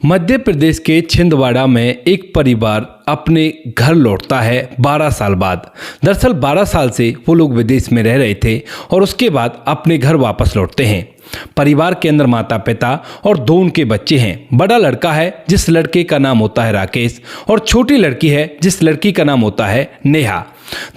मध्य प्रदेश के छिंदवाड़ा में एक परिवार अपने घर लौटता है 12 साल बाद। दरअसल 12 साल से वो लोग विदेश में रह रहे थे और उसके बाद अपने घर वापस लौटते हैं। परिवार के अंदर माता पिता और 2 उनके बच्चे हैं। बड़ा लड़का है जिस लड़के का नाम होता है राकेश और छोटी लड़की है जिस लड़की का नाम होता है नेहा।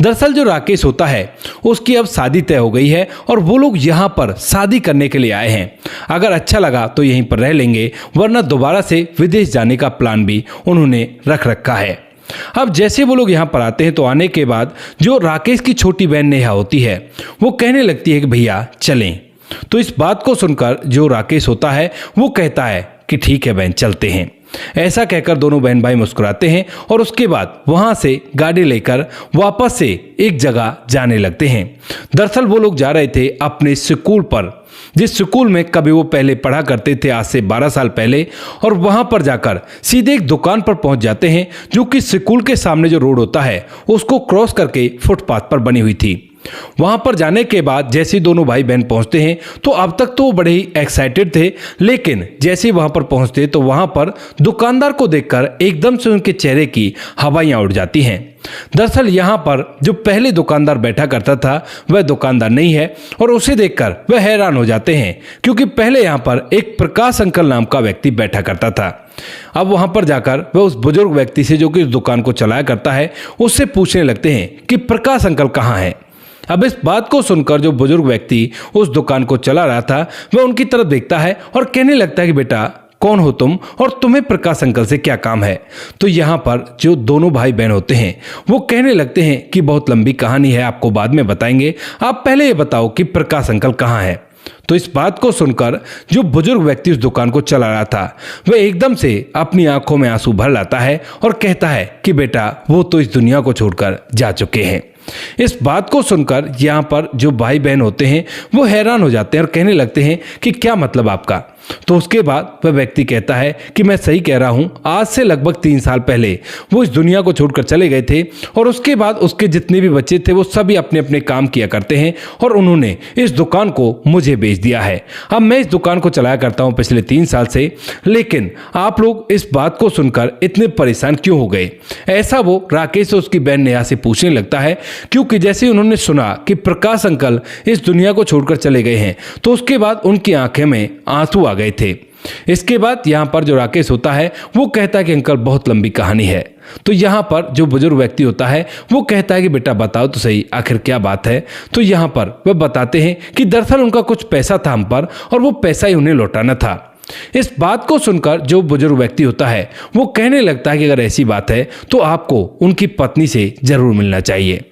दरअसल जो राकेश होता है उसकी अब शादी तय हो गई है और वो लोग यहाँ पर शादी करने के लिए आए हैं। अगर अच्छा लगा तो यहीं पर रह लेंगे, वरना दोबारा से विदेश जाने का प्लान भी उन्होंने रख रखा है। अब जैसे वो लोग यहाँ पर आते हैं तो आने के बाद जो राकेश की छोटी बहन नेहा होती है वो कहने लगती है कि भैया चलें। तो इस बात को सुनकर जो राकेश होता है वो कहता है कि ठीक है बहन चलते हैं। ऐसा कहकर दोनों बहन भाई मुस्कुराते हैं और उसके बाद वहां से गाड़ी लेकर वापस से एक जगह जाने लगते हैं। दरअसल वो लोग जा रहे थे अपने स्कूल पर, जिस स्कूल में कभी वो पहले पढ़ा करते थे आज से 12 साल पहले, और वहां पर जाकर सीधे एक दुकान पर पहुंच जाते हैं जो कि स्कूल के सामने जो रोड होता है उसको क्रॉस करके फुटपाथ पर बनी हुई थी। वहां पर जाने के बाद जैसे दोनों भाई बहन पहुंचते हैं तो अब तक तो वो बड़े ही एक्साइटेड थे, लेकिन जैसे वहां पर पहुंचते तो वहां पर दुकानदार को देखकर एकदम से उनके चेहरे की हवाइयां उड़ जाती हैं। दरअसल यहाँ पर जो पहले दुकानदार बैठा करता था वह दुकानदार नहीं है और उसे देखकर वह हैरान हो जाते हैं, क्योंकि पहले यहाँ पर एक प्रकाश अंकल नाम का व्यक्ति बैठा करता था। अब वहां पर जाकर वह उस बुजुर्ग व्यक्ति से जो कि उस दुकान को चलाया करता है उससे पूछने लगते हैं कि प्रकाश अंकल कहाँ हैं। अब इस बात को सुनकर जो बुजुर्ग व्यक्ति उस दुकान को चला रहा था वह उनकी तरफ देखता है और कहने लगता है कि बेटा कौन हो तुम और तुम्हें प्रकाश अंकल से क्या काम है। तो यहाँ पर जो दोनों भाई बहन होते हैं वो कहने लगते हैं कि बहुत लंबी कहानी है, आपको बाद में बताएंगे, आप पहले ये बताओ कि प्रकाश अंकल कहाँ है। तो इस बात को सुनकर जो बुजुर्ग व्यक्ति उस दुकान को चला रहा था वह एकदम से अपनी आंखों में आंसू भर लाता है और कहता है कि बेटा वो तो इस दुनिया को छोड़कर जा चुके हैं। इस बात को सुनकर यहाँ पर जो भाई बहन होते हैं वो हैरान हो जाते हैं और कहने लगते हैं कि क्या मतलब आपका। तो उसके बाद वह व्यक्ति कहता है कि मैं सही कह रहा हूँ, आज से लगभग 3 साल पहले वो इस दुनिया को छोड़कर चले गए थे और उसके बाद उसके जितने भी बच्चे थे वो सभी अपने अपने काम किया करते हैं और उन्होंने इस दुकान को मुझे बेच दिया है। अब मैं इस दुकान को चलाया करता हूँ पिछले 3 साल से, लेकिन आप लोग इस बात को सुनकर इतने परेशान क्यों हो गए। ऐसा वो राकेश से उसकी बहन नेहा से पूछने लगता है, क्योंकि जैसे उन्होंने सुना कि प्रकाश अंकल इस दुनिया को छोड़कर चले गए हैं तो उसके बाद उनकी आंखें में आंसू आ गए थे। इसके बाद यहाँ पर जो राकेश होता है वो कहता है कि अंकल बहुत लंबी कहानी है। तो यहाँ पर जो बुजुर्ग व्यक्ति होता है वो कहता है कि बेटा बताओ तो सही आखिर क्या बात है। तो यहाँ पर वह बताते हैं कि दरअसल उनका कुछ पैसा था हम पर और वो पैसा ही उन्हें लौटाना था। इस बात को सुनकर जो बुजुर्ग व्यक्ति होता है वो कहने लगता है कि अगर ऐसी बात है तो आपको उनकी पत्नी से जरूर मिलना चाहिए।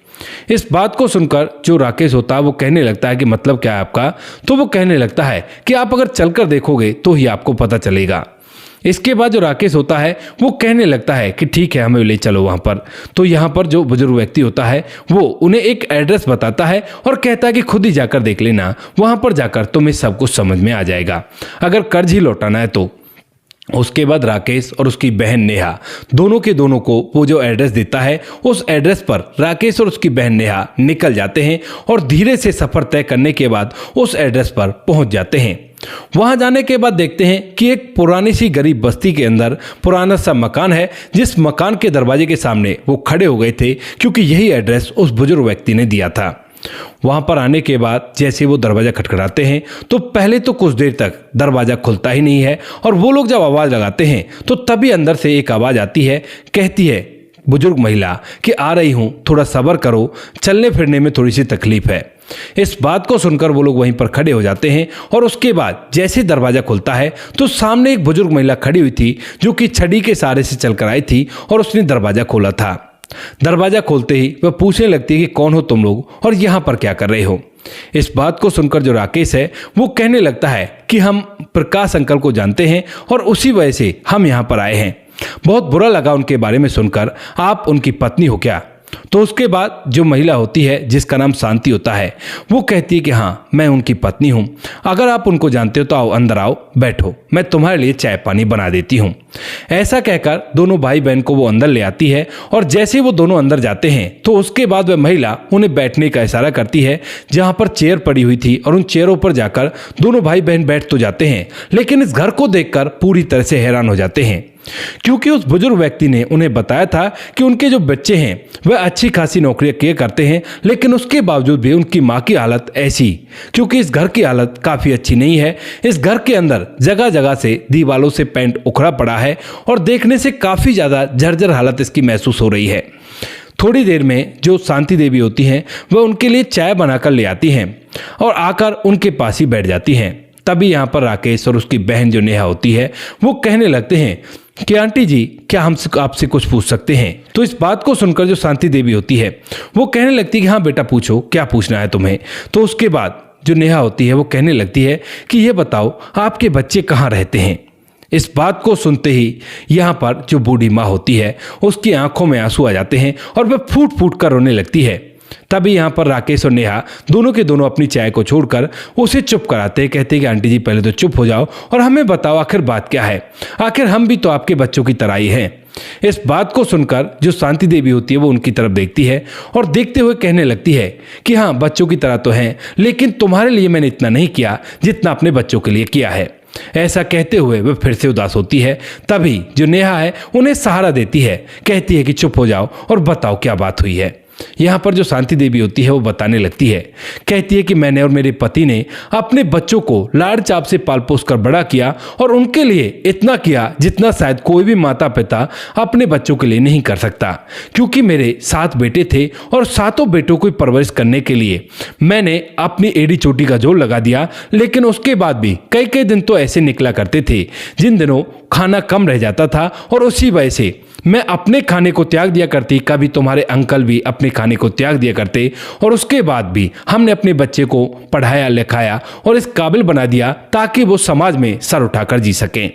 इस बात को सुनकर जो राकेश होता है वो कहने लगता है कि मतलब क्या है आपका। तो वो कहने लगता है कि आप अगर चलकर देखोगे तो ही आपको पता चलेगा। इसके बाद जो राकेश होता है वो कहने लगता है कि ठीक है हमें ले चलो वहाँ पर। तो यहाँ पर जो बुजुर्ग व्यक्ति होता है वो उन्हें एक एड्रेस बताता है और कहता है कि खुद ही जाकर देख लेना, वहाँ पर जाकर तुम्हें सब कुछ समझ में आ जाएगा, अगर कर्ज ही लौटाना है तो। उसके बाद राकेश और उसकी बहन नेहा दोनों के दोनों को वो जो एड्रेस देता है उस एड्रेस पर राकेश और उसकी बहन नेहा निकल जाते हैं और धीरे से सफर तय करने के बाद उस एड्रेस पर पहुंच जाते हैं। वहां जाने के बाद देखते हैं कि एक पुरानी सी गरीब बस्ती के अंदर पुराना सा मकान है, जिस मकान के दरवाजे के सामने वो खड़े हो गए थे क्योंकि यही एड्रेस उस बुजुर्ग व्यक्ति ने दिया था। वहां पर आने के बाद जैसे वो दरवाजा खटखटाते हैं तो पहले तो कुछ देर तक दरवाजा खुलता ही नहीं है और वो लोग जब आवाज लगाते हैं तो तभी अंदर से एक आवाज आती है, कहती है बुजुर्ग महिला कि आ रही हूं, थोड़ा सब्र करो, चलने फिरने में थोड़ी सी तकलीफ है। इस बात को सुनकर वो लोग वहीं पर खड़े हो जाते हैं और उसके बाद जैसे दरवाजा खुलता है तो सामने एक बुजुर्ग महिला खड़ी हुई थी जो कि छड़ी के सहारे से चलकर आई थी और उसने दरवाजा खोला था। दरवाजा खोलते ही वह पूछने लगती है कि कौन हो तुम लोग और यहाँ पर क्या कर रहे हो। इस बात को सुनकर जो राकेश है वो कहने लगता है कि हम प्रकाश अंकल को जानते हैं और उसी वजह से हम यहाँ पर आए हैं। बहुत बुरा लगा उनके बारे में सुनकर, आप उनकी पत्नी हो क्या। तो उसके बाद जो महिला होती है जिसका नाम शांति होता है वो कहती है कि हाँ मैं उनकी पत्नी हूँ, अगर आप उनको जानते हो तो आओ अंदर आओ, बैठो, मैं तुम्हारे लिए चाय पानी बना देती हूँ। ऐसा कहकर दोनों भाई बहन को वो अंदर ले आती है और जैसे वो दोनों अंदर जाते हैं तो उसके बाद वह महिला उन्हें बैठने का इशारा करती है जहां पर चेयर पड़ी हुई थी और उन चेयरों पर जाकर दोनों भाई बहन बैठ तो जाते हैं, लेकिन इस घर को देखकर पूरी तरह से हैरान हो जाते हैं क्योंकि उस बुजुर्ग व्यक्ति ने उन्हें बताया था कि उनके जो बच्चे हैं वह अच्छी खासी नौकरियां किए करते हैं, लेकिन उसके बावजूद भी उनकी माँ की हालत ऐसी, क्योंकि इस घर की हालत काफ़ी अच्छी नहीं है। इस घर के अंदर जगह जगह से दीवालों से पेंट उखड़ा पड़ा है और देखने से काफ़ी ज़्यादा जर्जर हालत इसकी महसूस हो रही है। थोड़ी देर में जो शांति देवी होती हैं वह उनके लिए चाय बनाकर ले आती हैं और आकर उनके पास ही बैठ जाती हैं। तभी यहाँ पर राकेश और उसकी बहन जो नेहा होती है वो कहने लगते हैं कि आंटी जी, क्या हम आपसे कुछ पूछ सकते हैं? तो इस बात को सुनकर जो शांति देवी होती है वो कहने लगती है कि हाँ बेटा पूछो, क्या पूछना है तुम्हें। तो उसके बाद जो नेहा होती है वो कहने लगती है कि ये बताओ आपके बच्चे कहाँ रहते हैं। इस बात को सुनते ही यहाँ पर जो बूढ़ी माँ होती है उसकी आंखों में आंसू आ जाते हैं और वह फूट फूट कर रोने लगती है। तभी यहाँ पर राकेश और नेहा दोनों के दोनों अपनी चाय को छोड़कर उसे चुप कराते हैं, कहते हैं कि आंटी जी पहले तो चुप हो जाओ और हमें बताओ आखिर बात क्या है, आखिर हम भी तो आपके बच्चों की तरह ही हैं। इस बात को सुनकर जो शांति देवी होती है वो उनकी तरफ देखती है और देखते हुए कहने लगती है कि हाँ बच्चों की तरह तो हैं, लेकिन तुम्हारे लिए मैंने इतना नहीं किया जितना अपने बच्चों के लिए किया है। ऐसा कहते हुए वह फिर से उदास होती है। तभी जो नेहा है उन्हें सहारा देती है, कहती है कि चुप हो जाओ और बताओ क्या बात हुई है। यहाँ पर जो शांति देवी होती है वो बताने लगती है, कहती है कि मैंने और मेरे पति ने अपने बच्चों को लाड़ चाप से पाल पोस कर बड़ा किया और उनके लिए इतना किया जितना शायद कोई भी माता पिता अपने बच्चों के लिए नहीं कर सकता, क्योंकि मेरे 7 बेटे थे और 7 बेटों को परवरिश करने के लिए मैंने अपनी एड़ी चोटी का जोर लगा दिया। लेकिन उसके बाद भी कई कई दिन तो ऐसे निकला करते थे जिन दिनों खाना कम रह जाता था और उसी वजह से मैं अपने खाने को त्याग दिया करती, कभी तुम्हारे अंकल भी अपने खाने को त्याग दिया करते और उसके बाद भी हमने अपने बच्चे को पढ़ाया लिखाया और इस काबिल बना दिया ताकि वो समाज में सर उठाकर जी सकें।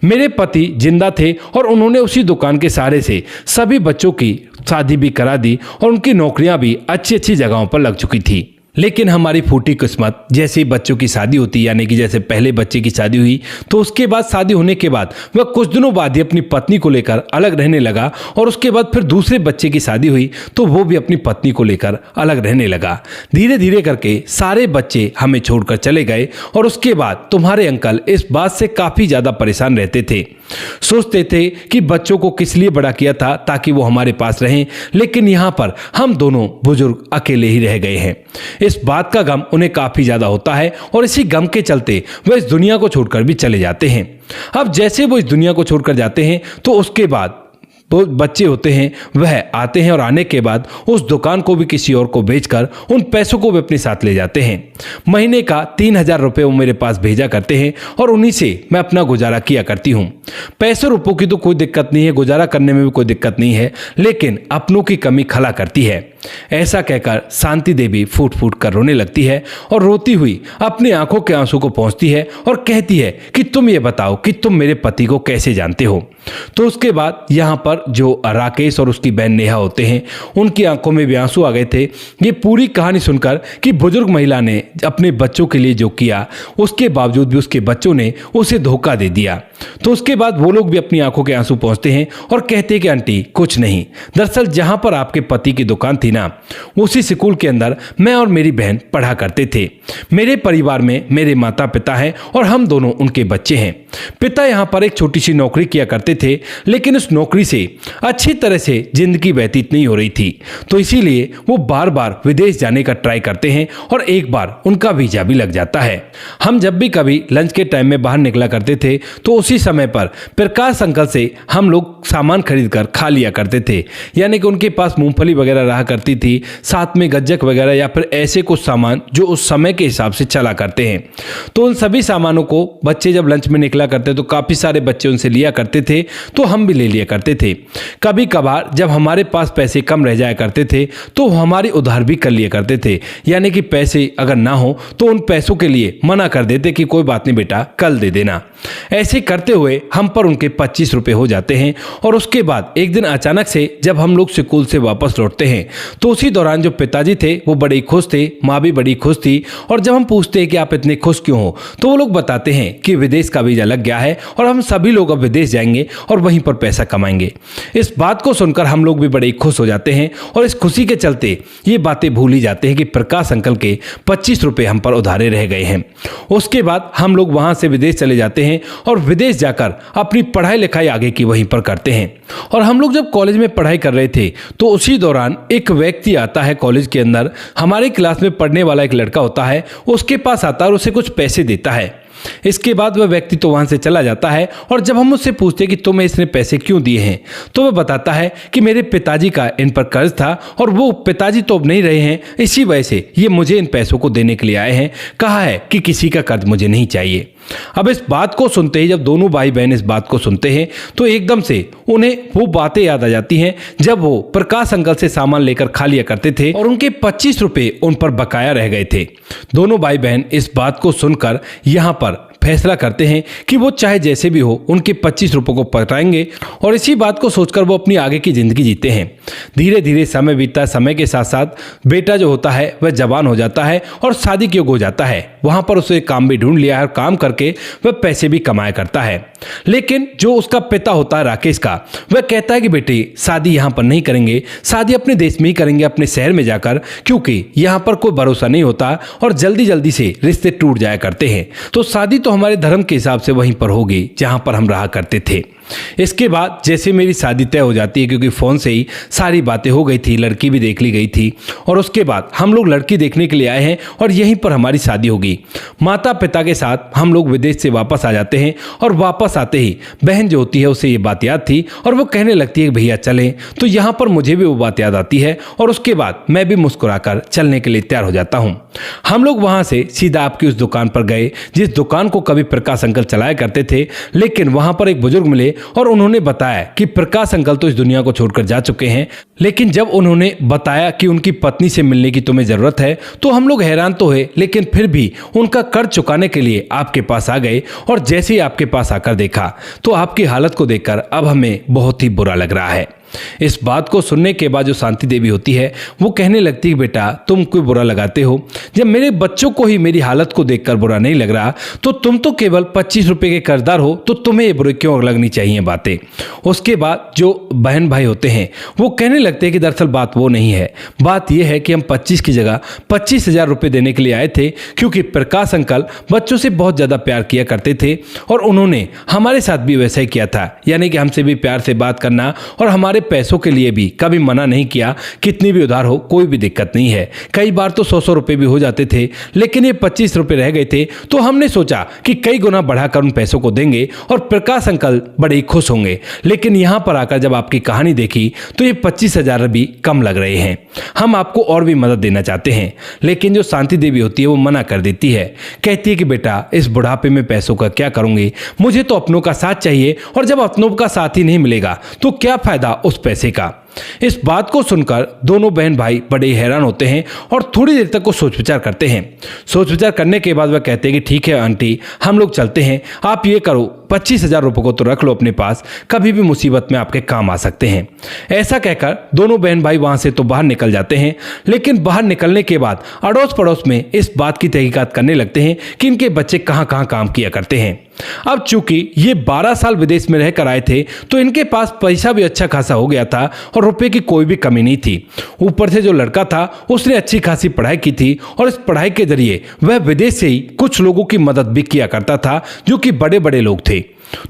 मेरे पति जिंदा थे और उन्होंने उसी दुकान के सहारे से सभी बच्चों की शादी भी करा दी और उनकी नौकरियां भी अच्छी अच्छी जगहों पर लग चुकी थी। लेकिन हमारी फूटी किस्मत, जैसे ही बच्चों की शादी होती, यानी कि जैसे पहले बच्चे की शादी हुई तो उसके बाद शादी होने के बाद वह कुछ दिनों बाद ही अपनी पत्नी को लेकर अलग रहने लगा और उसके बाद फिर दूसरे बच्चे की शादी हुई तो वो भी अपनी पत्नी को लेकर अलग रहने लगा। धीरे धीरे करके सारे बच्चे हमें छोड़कर चले गए और उसके बाद तुम्हारे अंकल इस बात से काफ़ी ज़्यादा परेशान रहते थे, सोचते थे कि बच्चों को किस लिए बड़ा किया था ताकि वो हमारे पास रहें, लेकिन यहाँ पर हम दोनों बुजुर्ग अकेले ही रह गए हैं। इस बात का गम उन्हें काफी ज्यादा होता है और इसी गम के चलते वह इस दुनिया को छोड़कर भी चले जाते हैं। अब जैसे वो इस दुनिया को छोड़कर जाते हैं तो उसके बाद वो बच्चे होते हैं वह आते हैं और आने के बाद उस दुकान को भी किसी और को बेचकर उन पैसों को भी अपने साथ ले जाते हैं। महीने का 3000 रुपये वो मेरे पास भेजा करते हैं और उन्हीं से मैं अपना गुजारा किया करती हूँ। पैसों रुपयों की तो कोई दिक्कत नहीं है, गुजारा करने में भी कोई दिक्कत नहीं है, लेकिन अपनों की कमी खला करती है। ऐसा कहकर शांति देवी फूट फूट कर रोने लगती है और रोती हुई अपनी आंखों के आंसू को पहुंचती है और कहती है कि तुम ये बताओ कि तुम मेरे पति को कैसे जानते हो। तो उसके बाद यहाँ पर जो राकेश और उसकी बहन नेहा होते हैं उनकी आंखों में भी आंसू आ गए थे ये पूरी कहानी सुनकर कि बुजुर्ग महिला ने अपने बच्चों के लिए जो किया उसके बावजूद भी उसके बच्चों ने उसे धोखा दे दिया। तो उसके बाद वो लोग भी अपनी आंखों के आंसू पहुंचते हैं और कहते हैं कि आंटी कुछ नहीं, दरअसल जहां पर आपके पति की दुकान थी ना उसी स्कूल के अंदर मैं और मेरी बहन पढ़ा करते थे। मेरे परिवार में मेरे माता पिता हैं और हम दोनों उनके बच्चे हैं। पिता यहाँ पर एक छोटी सी नौकरी किया करते थे, लेकिन उस नौकरी से अच्छी तरह से जिंदगी व्यतीत नहीं हो रही थी, तो इसीलिए वो बार बार विदेश जाने का ट्राई करते हैं और एक बार उनका वीजा भी लग जाता है। हम जब भी कभी लंच के टाइम में बाहर निकला करते थे तो उसी समय पर प्रकाश अंकल से हम लोग सामान खरीद कर खा लिया करते थे, यानी कि उनके पास मूंगफली वगैरह रहा करती थी, साथ में गज्जक वगैरह या फिर ऐसे कुछ सामान जो उस समय के हिसाब से चला करते हैं। तो उन सभी सामानों को बच्चे जब लंच में निकला करते तो काफ़ी सारे बच्चे उनसे लिया करते थे, तो हम भी ले लिया करते थे। कभी कभार जब हमारे पास पैसे कम रह जाया करते थे तो हमारी उधार भी कर लिया करते थे, यानी कि पैसे अगर ना हो तो उन पैसों के लिए मना कर देते कि कोई बात नहीं बेटा कल दे देना। ऐसे करते हुए हम पर उनके 25 रुपए हो जाते हैं। और उसके बाद एक दिन अचानक से जब हम लोग स्कूल से वापस लौटते हैं तो उसी दौरान जो पिताजी थे वो बड़े खुश थे, माँ भी बड़ी खुश थी। और जब हम पूछते हैं कि आप इतने खुश क्यों हो, तो वो लोग बताते हैं कि विदेश का वीजा लग गया है और हम सभी लोग अब विदेश जाएंगे और वहीं पर पैसा कमाएंगे। इस बात को सुनकर हम लोग भी बड़े खुश हो जाते हैं और इस खुशी के चलते ये बातें भूल ही जाते हैं कि प्रकाश अंकल के 25 रुपए हम पर उधारे रह गए हैं। उसके बाद हम लोग वहां से विदेश चले जाते हैं और विदेश जाकर अपनी पढ़ाई लिखाई आगे की वहीं पर करते हैं। और हम लोग जब कॉलेज में पढ़ाई कर रहे थे तो उसी दौरान एक व्यक्ति आता है कॉलेज के अंदर, हमारे क्लास में पढ़ने वाला एक लड़का होता है, उसके पास आता है और उसे कुछ पैसे देता है। इसके बाद वह व्यक्ति तो वहां से चला जाता है और जब हम उससे पूछते हैं कि तुम्हें इसने पैसे क्यों दिए हैं, तो वह बताता है कि मेरे पिताजी का इन पर कर्ज था और वो पिताजी तो अब नहीं रहे हैं, इसी वजह से ये मुझे इन पैसों को देने के लिए आए हैं। कहा है कि किसी का कर्ज मुझे नहीं चाहिए। अब इस बात को सुनते ही जब दोनों भाई बहन इस बात को सुनते हैं तो एकदम से उन्हें वो बातें याद आ जाती हैं जब वो प्रकाश अंकल से सामान लेकर खा लिया करते थे और उनके 25 रुपए उन पर बकाया रह गए थे। दोनों भाई बहन इस बात को सुनकर यहाँ पर फैसला करते हैं कि वो चाहे जैसे भी हो उनके 25 रुपए को पटाएंगे और इसी बात को सोचकर वो अपनी आगे की जिंदगी जीते हैं। धीरे धीरे समय बीतता है, समय के साथ साथ बेटा जो होता है वह जवान हो जाता है और शादी के योग हो जाता है। वहां पर उसे काम भी ढूंढ लिया है और काम करके वह पैसे भी कमाया करता है। लेकिन जो उसका पिता होता है राकेश का, वह कहता है कि बेटे शादी यहाँ पर नहीं करेंगे, शादी अपने देश में ही करेंगे, अपने शहर में जाकर, क्योंकि यहाँ पर कोई भरोसा नहीं होता और जल्दी जल्दी से रिश्ते टूट जाया करते हैं। तो शादी तो हमारे धर्म के हिसाब से वहीं पर होगी जहां पर हम रहा करते थे। इसके बाद जैसे मेरी शादी तय हो जाती है, क्योंकि फोन से ही सारी बातें हो गई थी, लड़की भी देख ली गई थी और उसके बाद हम लोग लड़की देखने के लिए आए हैं और यहीं पर हमारी शादी होगी। माता पिता के साथ हम लोग विदेश से वापस आ जाते हैं और वापस आते ही बहन जो होती है उसे ये बात याद थी और वो कहने लगती है भैया चलें। तो यहाँ पर मुझे भी वो बात याद आती है और उसके बाद मैं भी मुस्कुराकर चलने के लिए तैयार हो जाता हूँ। हम लोग वहां से सीधा आपकी उस दुकान पर गए जिस दुकान को कभी प्रकाश अंकल चलाया करते थे। लेकिन वहां पर एक बुजुर्ग मिले और उन्होंने बताया कि प्रकाश अंकल तो इस दुनिया को छोड़कर जा चुके हैं। लेकिन जब उन्होंने बताया कि उनकी पत्नी से मिलने की तुम्हें जरूरत है तो हम लोग हैरान तो हुए, लेकिन फिर भी उनका कर्ज चुकाने के लिए आपके पास आ गए। और जैसे ही आपके पास आकर देखा तो आपकी हालत को देखकर अब हमें बहुत ही बुरा लग रहा है। इस बात को सुनने के बाद जो शांति देवी होती है वो कहने लगती है बेटा तुम कोई बुरा लगाते हो, जब मेरे बच्चों को ही मेरी हालत को देखकर बुरा नहीं लग रहा तो तुम तो केवल 25 रुपए के कर्जदार हो, तो तुम्हें ये बुरे क्यों लगनी चाहिए बातें। उसके बाद जो बहन भाई होते हैं वो कहने लगते हैं कि दरअसल बात वो नहीं है, बात यह है कि हम 25 की जगह 25,000 रुपए देने के लिए आए थे, क्योंकि प्रकाश अंकल बच्चों से बहुत ज्यादा प्यार किया करते थे और उन्होंने हमारे साथ भी वैसा ही किया था, यानी कि हमसे भी प्यार से बात करना और हमारे पैसों के लिए भी कभी मना नहीं किया। कितनी भी उधार हो कोई भी दिक्कत नहीं है। कई बार तो 100 रुपए भी हो जाते थे, लेकिन ये 25 रुपए रह गए थे तो हमने सोचा कि कई गुना बढ़ाकर उन पैसों को देंगे और प्रकाश अंकल बड़े ही खुश होंगे। लेकिन यहां पर आकर जब आपकी कहानी देखी तो ये 25,000 भी कम लग रहे हैं। हम आपको और भी मदद देना चाहते हैं। लेकिन जो शांति देवी होती है वो मना कर देती है, कहती है कि बेटा इस बुढ़ापे में पैसों का क्या करूंगी, मुझे तो अपनों का साथ चाहिए और जब अपनों का साथ ही नहीं मिलेगा तो क्या फायदा उस पैसे का। इस बात को सुनकर दोनों बहन भाई बड़े हैरान होते हैं और थोड़ी देर तक वो सोच विचार करते हैं। सोच विचार करने के बाद वह कहते हैं कि ठीक है आंटी हम लोग चलते हैं, आप ये करो 25,000 रुपए को तो रख लो अपने पास, कभी भी मुसीबत में आपके काम आ सकते हैं। ऐसा कहकर दोनों बहन भाई वहां से तो बाहर निकल जाते हैं। लेकिन बाहर निकलने के बाद अड़ोस पड़ोस में इस बात की तहकीकात करने लगते हैं कि इनके बच्चे कहां कहां काम किया करते हैं। अब चूंकि ये 12 साल विदेश में रहकर आए थे तो इनके पास पैसा भी अच्छा खासा हो गया था और रुपए की कोई भी कमी नहीं थी। ऊपर से जो लड़का था उसने अच्छी खासी पढ़ाई की थी और इस पढ़ाई के जरिए वह विदेश से ही कुछ लोगों की मदद भी किया करता था जो कि बड़े बड़े लोग थे।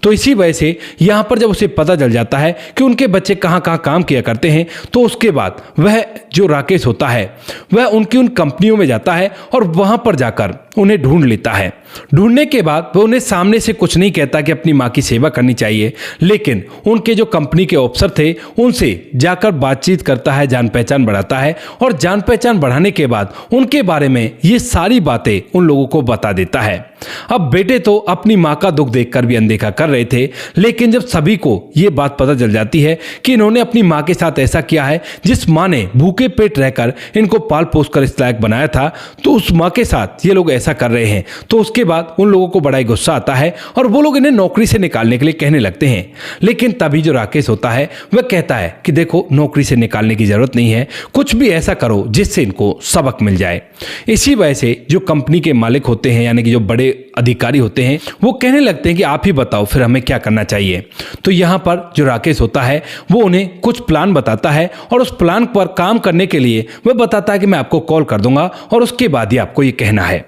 तो इसी वजह से यहां पर जब उसे पता चल जाता है कि उनके बच्चे कहां कहां काम किया करते हैं तो उसके बाद वह जो राकेश होता है वह उनकी उन कंपनियों में जाता है और वहां पर जाकर उन्हें ढूंढ लेता है। ढूंढने के बाद वह उन्हें सामने से कुछ नहीं कहता कि अपनी मां की सेवा करनी चाहिए, लेकिन उनके जो कंपनी के ऑफिसर थे उनसे जाकर बातचीत करता है, जान पहचान बढ़ाता है और जान पहचान बढ़ाने के बाद उनके बारे में ये सारी बातें उन लोगों को बता देता है। अब बेटे तो अपनी मां का दुख देखकर भी अनदेखा देखा कर रहे थे। लेकिन जब सभी को ये बात पता चल जाती है कि इन्होंने अपनी माँ के साथ ऐसा किया है जिस माँ ने भूखे पेट रहकर इनको पाल पोस कर इस लायक बनाया था, तो उस माँ के साथ ये लोग ऐसा कर रहे हैं। तो उसके बाद उन लोगों को बड़ा ही गुस्सा आता है और वो लोग इन्हें नौकरी से निकालने के लिए कहने लगते हैं। लेकिन तभी जो राकेश होता है वह कहता है कि देखो, नौकरी से निकालने की जरूरत नहीं है, कुछ भी ऐसा करो जिससे इनको सबक मिल जाए। इसी वजह से जो कंपनी के मालिक होते हैं, यानी कि जो बड़े अधिकारी होते हैं, वो कहने लगते हैं कि आप ही बताओ फिर हमें क्या करना चाहिए। तो यहाँ पर जो राकेश होता है वो उन्हें कुछ प्लान बताता है और उस प्लान पर काम करने के लिए वह बताता है कि मैं आपको कॉल कर दूंगा और उसके बाद ही आपको ये कहना है।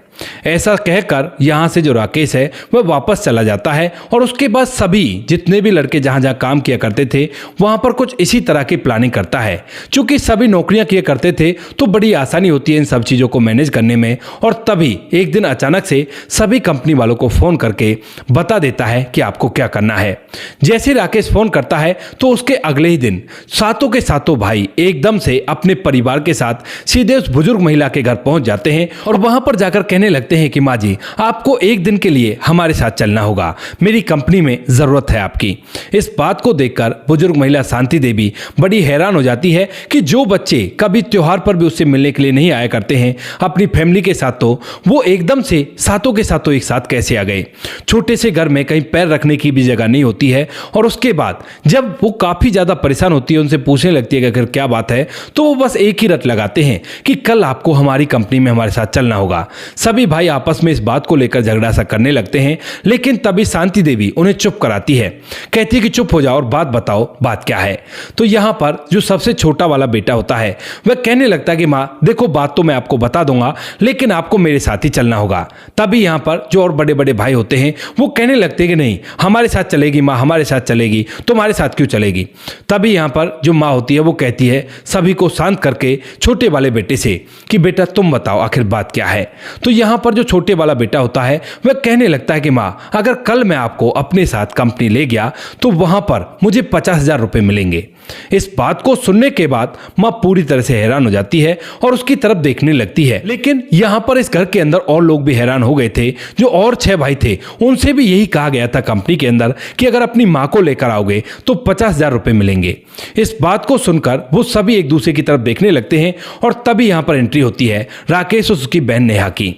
ऐसा कहकर यहाँ से जो राकेश है वह वापस चला जाता है और उसके बाद सभी जितने भी लड़के जहाँ जहाँ काम किया करते थे वहाँ पर कुछ इसी तरह की प्लानिंग करता है। चूंकि सभी नौकरियाँ किया करते थे तो बड़ी आसानी होती है इन सब चीज़ों को मैनेज करने में। और तभी एक दिन अचानक से सभी कंपनी वालों को फ़ोन करके बता देता है कि आपको क्या करना है। जैसे राकेश फ़ोन करता है तो उसके अगले ही दिन सातों के सातों भाई एकदम से अपने परिवार के साथ सीधे उस बुजुर्ग महिला के घर पहुँच जाते हैं और वहाँ पर जाकर कहने लगते हैं कि माँ जी, आपको एक दिन के लिए हमारे साथ चलना होगा, मेरी कंपनी में जरूरत है आपकी। इस बात को देखकर बुजुर्ग महिला शांति देवी बड़ी हैरान हो जाती है कि जो बच्चे कभी त्योहार पर भी उससे मिलने के लिए नहीं आया करते हैं अपनी फैमिली के साथ, तो वो एकदम से सातों के सातों एक साथ कैसे आ गए। छोटे से घर में कहीं पैर रखने की भी जगह नहीं होती है। और उसके बाद जब वो काफी ज्यादा परेशान होती है, उनसे पूछने लगती है कि अगर क्या बात है, तो वो बस एक ही रट लगाते हैं कि कल आपको हमारी कंपनी में हमारे साथ चलना होगा। सभी भाई आपस में इस बात को लेकर झगड़ा सा करने लगते हैं। लेकिन तभी शांति देवी उन्हें चुप कराती है, कहती है कि चुप हो जाओ और बात बताओ, बात क्या है। तो यहाँ पर जो सबसे छोटा वाला बेटा होता है वह कहने लगता है कि माँ देखो, बात तो मैं आपको बता दूंगा लेकिन आपको मेरे साथ ही चलना होगा। तभी यहाँ पर जो और बड़े बड़े भाई होते हैं वो कहने लगते हैं कि नहीं, हमारे साथ चलेगी माँ, हमारे साथ चलेगी, तुम्हारे साथ क्यों चलेगी। तभी यहाँ पर जो माँ होती है वो कहती है सभी को शांत करके छोटे वाले बेटे से कि बेटा तुम बताओ आखिर बात क्या है। तो यहाँ पर जो छोटे वाला बेटा होता है वह कहने लगता है कि माँ, अगर कल मैं आपको अपने साथ कंपनी ले गया तो वहां पर मुझे 50,000 रुपए मिलेंगे। इस बात को सुनने के बाद माँ पूरी तरह से हैरान हो जाती है और उसकी तरफ देखने लगती है। लेकिन यहाँ पर इस घर के अंदर और लोग भी हैरान हो गए थे। जो और 6 भाई थे उनसे भी यही कहा गया था कंपनी के अंदर कि अगर अपनी माँ को लेकर आओगे तो 50,000 रुपए मिलेंगे। इस बात को सुनकर वो सभी एक दूसरे की तरफ देखने लगते हैं और तभी यहाँ पर एंट्री होती है राकेश और उसकी बहन नेहा की।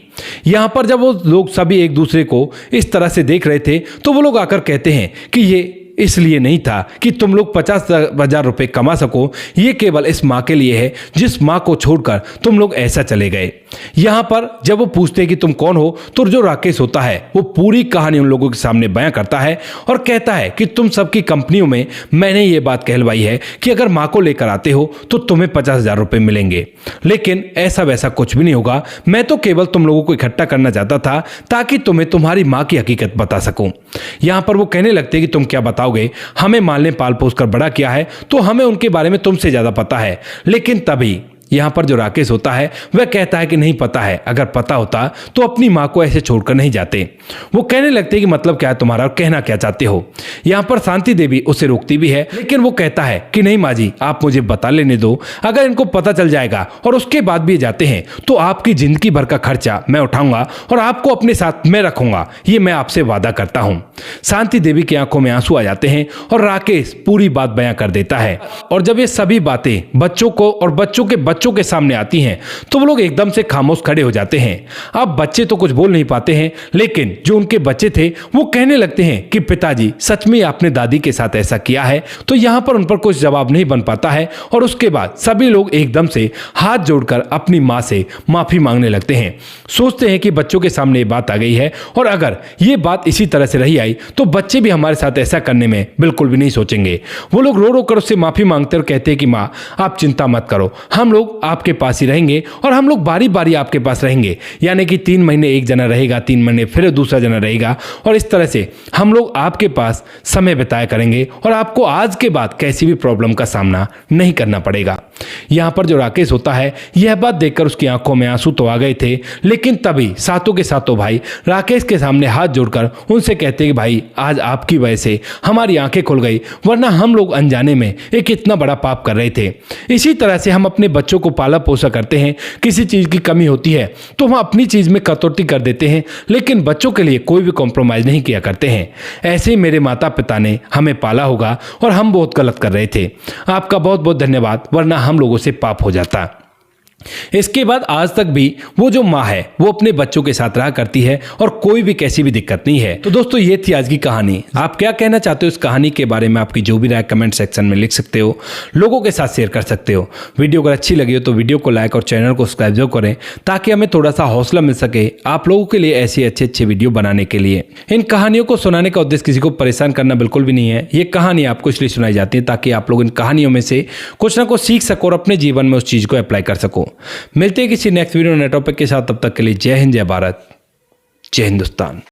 यहाँ पर जब वो लोग सभी एक दूसरे को इस तरह से देख रहे थे तो वो लोग आकर कहते हैं कि ये इसलिए नहीं था कि तुम लोग 50,000 रुपए कमा सको, ये केवल इस माँ के लिए है जिस माँ को छोड़कर तुम लोग ऐसा चले गए। यहाँ पर जब वो पूछते हैं कि तुम कौन हो, तो जो राकेश होता है वो पूरी कहानी उन लोगों के सामने बयां करता है और कहता है कि तुम सबकी कंपनियों में मैंने ये बात कहलवाई है कि अगर माँ को लेकर आते हो तो तुम्हें 50,000 रुपए मिलेंगे। लेकिन ऐसा वैसा कुछ भी नहीं होगा, मैं तो केवल तुम लोगों को इकट्ठा करना चाहता था ताकि तुम्हें तुम्हारी माँ की हकीकत बता सकूं। यहाँ पर वो कहने लगते हैं कि तुम क्या बताओगे, हमें माँ ने पाल पोस कर बड़ा किया है तो हमें उनके बारे में तुमसे ज्यादा पता है। लेकिन तभी यहाँ पर जो राकेश होता है वह कहता है कि नहीं पता है, अगर पता होता तो अपनी माँ को ऐसे छोड़कर नहीं जाते। वो कहने लगते हैं कि मतलब क्या है तुम्हारा, कहना क्या चाहते हो। यहाँ पर शांति देवी उसे रोकती भी है, लेकिन वो कहता है कि नहीं माँ जी, आप मुझे बता लेने दो, अगर इनको पता चल जाएगा और उसके बाद भी जाते हैं तो आपकी जिंदगी भर का खर्चा मैं उठाऊंगा और आपको अपने साथ मैं रखूंगा, ये मैं आपसे वादा करता हूँ। शांति देवी की आंखों में आंसू आ जाते हैं और राकेश पूरी बात बयां कर देता है। और जब ये सभी बातें बच्चों को और बच्चों के सामने आती हैं तो वो लोग एकदम से खामोश खड़े हो जाते हैं। अब बच्चे तो कुछ बोल नहीं पाते हैं, लेकिन जो उनके बच्चे थे वो कहने लगते हैं कि पिताजी सच में आपने दादी के साथ ऐसा किया है। तो यहाँ पर उन पर कुछ जवाब नहीं बन पाता है और उसके बाद सभी लोग एकदम से हाथ जोड़कर अपनी माँ से माफी मांगने लगते हैं। सोचते हैं कि बच्चों के सामने ये बात आ गई है और अगर ये बात इसी तरह से रही आई तो बच्चे भी हमारे साथ ऐसा करने में बिल्कुल भी नहीं सोचेंगे। वो लोग रो रो कर उससे माफी मांगते और कहते हैं कि माँ आप चिंता मत करो, हम लोग आपके पास ही रहेंगे और हम लोग बारी बारी आपके पास रहेंगे, यानी कि 3 महीने एक जना रहेगा, 3 महीने फिर दूसरा जना रहेगा और इस तरह से हम लोग आपके पास समय बिताया करेंगे और आपको आज के बाद किसी भी प्रॉब्लम का सामना नहीं करना पड़ेगा। यहाँ पर जो राकेश होता है यह बात देखकर उसकी आंखों में आंसू तो आ गए थे, लेकिन तभी सातों के सातों भाई राकेश के सामने हाथ जोड़कर उनसे कहते कि भाई आज आपकी वजह से हमारी आंखें खुल गई, वरना हम लोग अनजाने में एक इतना बड़ा पाप कर रहे थे। इसी तरह से हम अपने बच्चों बच्चों को पाला पोसा करते हैं, किसी चीज़ की कमी होती है तो हम अपनी चीज़ में कटौती कर देते हैं, लेकिन बच्चों के लिए कोई भी कॉम्प्रोमाइज़ नहीं किया करते हैं। ऐसे ही मेरे माता पिता ने हमें पाला होगा और हम बहुत गलत कर रहे थे। आपका बहुत बहुत धन्यवाद, वरना हम लोगों से पाप हो जाता। इसके बाद आज तक भी वो जो माँ है वो अपने बच्चों के साथ रहा करती है और कोई भी कैसी भी दिक्कत नहीं है। तो दोस्तों ये थी आज की कहानी। आप क्या कहना चाहते हो इस कहानी के बारे में? आपकी जो भी राय कमेंट सेक्शन में लिख सकते हो, लोगों के साथ शेयर कर सकते हो। वीडियो अगर अच्छी लगी हो तो वीडियो को लाइक और चैनल को सब्सक्राइब जरूर करें, ताकि हमें थोड़ा सा हौसला मिल सके आप लोगों के लिए ऐसी अच्छे वीडियो बनाने के लिए। इन कहानियों को सुनाने का उद्देश्य किसी को परेशान करना बिल्कुल भी नहीं है। ये कहानी आपको इसलिए सुनाई जाती है ताकि आप लोग इन कहानियों में से कुछ ना कुछ सीख सको और अपने जीवन में उस चीज को अप्लाई कर सको। मिलते हैं किसी नेक्स्ट वीडियो नए टॉपिक के साथ, तब तक के लिए जय हिंद, जय भारत, जय हिंदुस्तान।